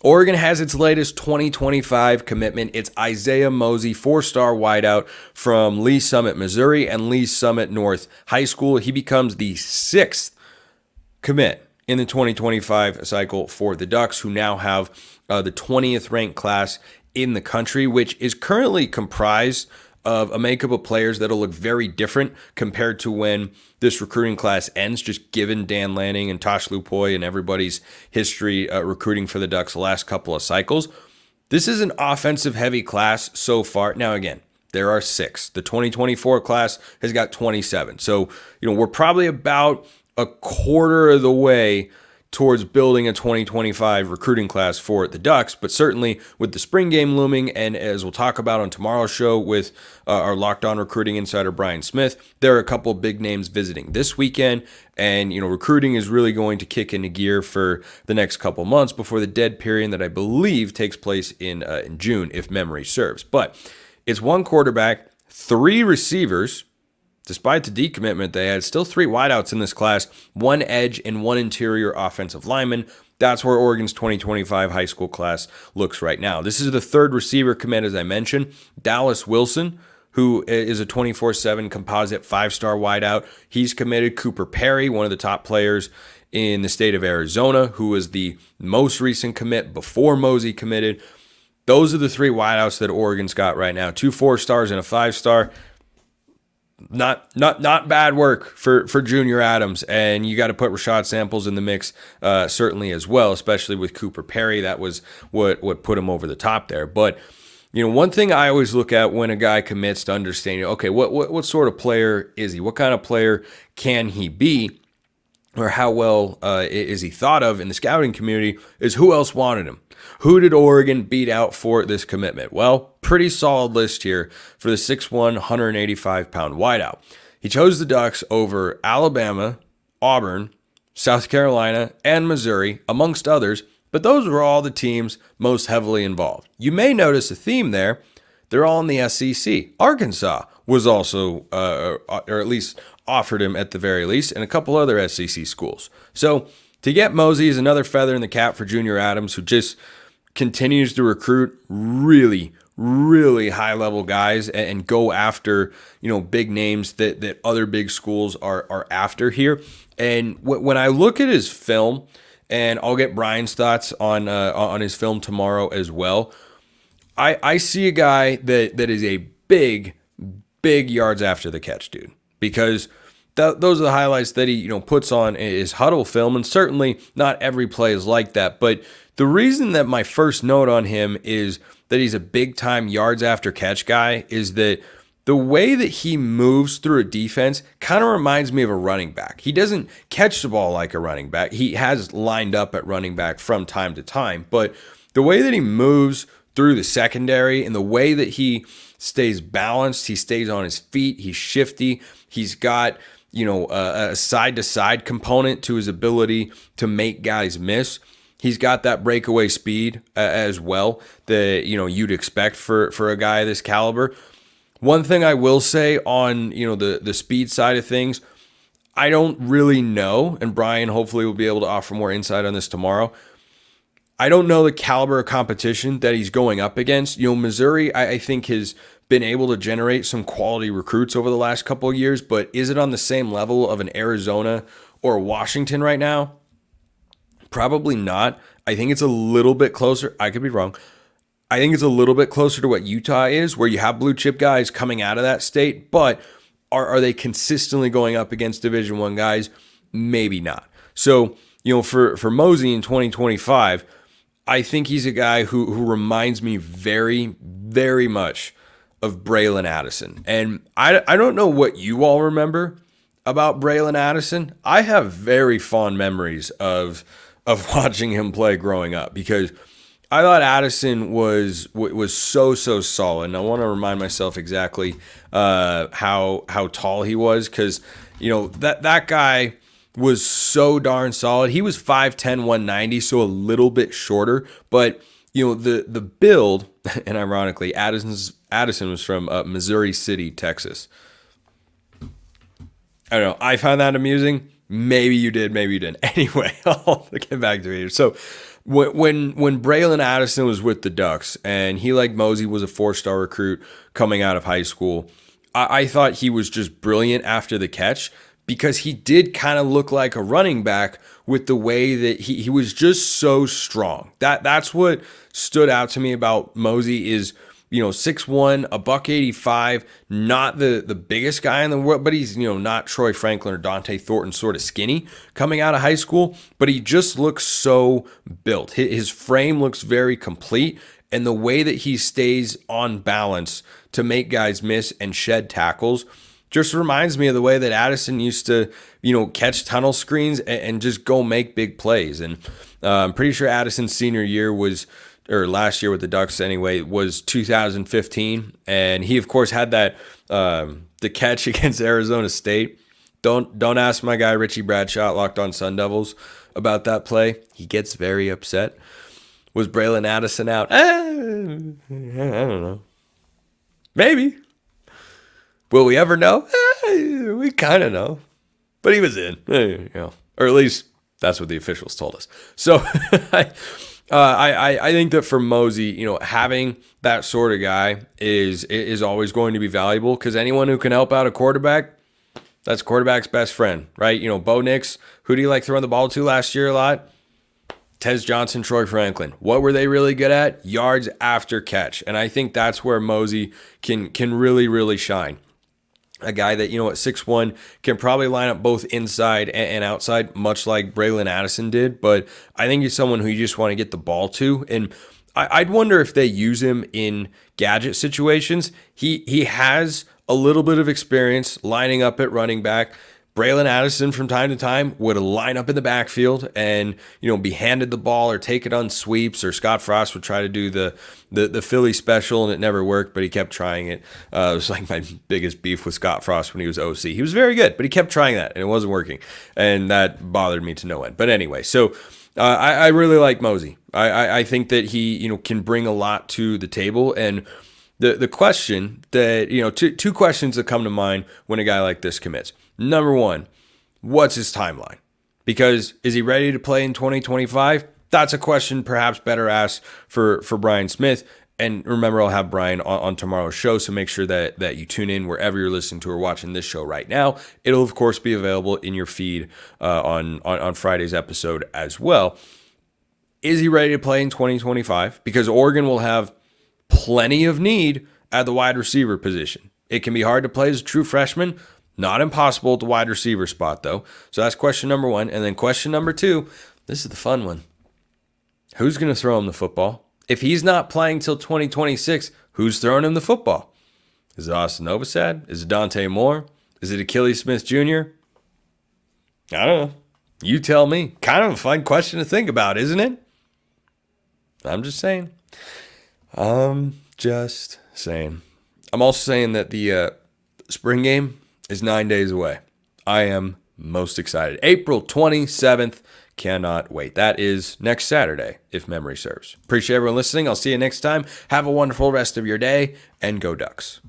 Oregon has its latest 2025 commitment. It's Isaiah Mozee, 4-star wideout from Lee Summit, Missouri, and Lee Summit North High School. He becomes the 6th commit in the 2025 cycle for the Ducks, who now have the 20th ranked class in the country, which is currently comprised of a makeup of players that'll look very different compared to when this recruiting class ends, just given Dan Lanning and Tosh Lupoy and everybody's history recruiting for the Ducks the last couple of cycles. This is an offensive-heavy class so far. Now, again, there are 6. The 2024 class has got 27. So, we're probably about a quarter of the way towards building a 2025 recruiting class for the Ducks, but certainly with the spring game looming, and as we'll talk about on tomorrow's show with our Locked On recruiting insider Brian Smith, there are a couple of big names visiting this weekend, and recruiting is really going to kick into gear for the next couple months before the dead period that I believe takes place in June, if memory serves. But it's 1 quarterback, 3 receivers. Despite the decommitment they had, still 3 wideouts in this class, 1 edge and 1 interior offensive lineman. That's where Oregon's 2025 high school class looks right now. This is the 3rd receiver commit, as I mentioned. Dallas Wilson, who is a 24/7 composite 5-star wideout. He's committed. Cooper Perry, one of the top players in the state of Arizona, who was the most recent commit before Mozee committed. Those are the 3 wideouts that Oregon's got right now. 2 4-stars and a 5-star. Not bad work for Junior Adams, and you got to put Rashad Samples in the mix certainly as well, especially with Cooper Perry. That was what put him over the top there. But one thing I always look at when a guy commits to understanding, okay, what sort of player is he? What kind of player can he be? Or how well is he thought of in the scouting community, is who else wanted him? Who did Oregon beat out for this commitment? Well, pretty solid list here for the 6'1", 185-pound wideout. He chose the Ducks over Alabama, Auburn, South Carolina, and Missouri, amongst others, but those were all the teams most heavily involved. You may notice a theme there. They're all in the SEC. Arkansas was also, or at least offered him at the very least, and a couple other SEC schools. So to get Mozee is another feather in the cap for Junior Adams, who just continues to recruit really, really high-level guys and go after, big names that other big schools are after here. And when I look at his film, and I'll get Brian's thoughts on his film tomorrow as well, I see a guy that is a big yards after the catch dude, because those are the highlights that he puts on his huddle film, and certainly not every play is like that. But the reason that my first note on him is that he's a big-time yards after catch guy is that the way that he moves through a defense kind of reminds me of a running back. He doesn't catch the ball like a running back. He has lined up at running back from time to time, but the way that he moves through the secondary and the way that he stays balanced, he stays on his feet, he's shifty, he's got a side-to-side component to his ability to make guys miss. He's got that breakaway speed as well that you'd expect for a guy of this caliber. One thing I will say on the speed side of things, I don't really know, and Brian hopefully will be able to offer more insight on this tomorrow. I don't know the caliber of competition that he's going up against. Missouri, I think, has been able to generate some quality recruits over the last couple of years, but is it on the same level of an Arizona or Washington right now? Probably not. I think it's a little bit closer. I could be wrong. I think it's a little bit closer to what Utah is, where you have blue chip guys coming out of that state, but are they consistently going up against Division I guys? Maybe not. So, for Mozee in 2025, I think he's a guy who reminds me very, very much of Bralon Addison. And I don't know what you all remember about Bralon Addison. I have very fond memories of watching him play growing up, because I thought Addison was so solid. And I want to remind myself exactly how tall he was, because that guy was so darn solid. He was 5'10", 190, so a little bit shorter, but the build, and ironically, Addison was from Missouri City, Texas. I don't know. I found that amusing. Maybe you did, maybe you didn't. Anyway, I'll get back to it here. So When Bralon Addison was with the Ducks, and he, like Mozee, was a 4-star recruit coming out of high school, I thought he was just brilliant after the catch, because he did kind of look like a running back with the way that he was just so strong. That's what stood out to me about Mozee is, 6'1", a $185, not the biggest guy in the world, but he's, not Troy Franklin or Dante Thornton sort of skinny coming out of high school, but he just looks so built. His frame looks very complete, and the way that he stays on balance to make guys miss and shed tackles just reminds me of the way that Addison used to, catch tunnel screens and just go make big plays. And I'm pretty sure Addison's senior year was, or last year with the Ducks anyway, was 2015. And he, of course, had that the catch against Arizona State. Don't ask my guy Richie Bradshaw, Locked On Sun Devils, about that play. He gets very upset. Was Bralon Addison out? I don't know. Maybe. Will we ever know? We kind of know. But he was in, or at least that's what the officials told us. So I think that for Mozee, having that sort of guy is always going to be valuable, because anyone who can help out a quarterback, that's quarterback's best friend, right? Bo Nix, who do you like throwing the ball to last year a lot? Tez Johnson, Troy Franklin. What were they really good at? Yards after catch. And I think that's where Mozee can really, really shine. A guy that, at 6'1", can probably line up both inside and outside, much like Bralon Addison did. But I think he's someone who you just want to get the ball to. And I'd wonder if they use him in gadget situations. He has a little bit of experience lining up at running back. Bralon Addison from time to time would line up in the backfield and, be handed the ball or take it on sweeps, or Scott Frost would try to do the Philly special, and it never worked, but he kept trying it. It was like my biggest beef with Scott Frost when he was OC. He was very good, but he kept trying that, and it wasn't working, and that bothered me to no end. But anyway, so I really like Mozee. I think that he, can bring a lot to the table, and the question that, two questions that come to mind when a guy like this commits. Number one, what's his timeline? Because is he ready to play in 2025? That's a question perhaps better asked for Brian Smith. And remember, I'll have Brian on tomorrow's show, so make sure that you tune in wherever you're listening to or watching this show right now. It'll, of course, be available in your feed on Friday's episode as well. Is he ready to play in 2025? Because Oregon will have plenty of need at the wide receiver position. It can be hard to play as a true freshman. Not impossible at the wide receiver spot, though. So that's question number one. And then question number two, this is the fun one. Who's going to throw him the football? If he's not playing till 2026, who's throwing him the football? Is it Austin Novosad? Is it Dante Moore? Is it Achilles Smith Jr.? I don't know. You tell me. Kind of a fun question to think about, isn't it? I'm just saying. I'm also saying that the spring game is 9 days away. I am most excited. April 27th. Cannot wait. That is next Saturday, if memory serves. Appreciate everyone listening. I'll see you next time. Have a wonderful rest of your day, and go Ducks.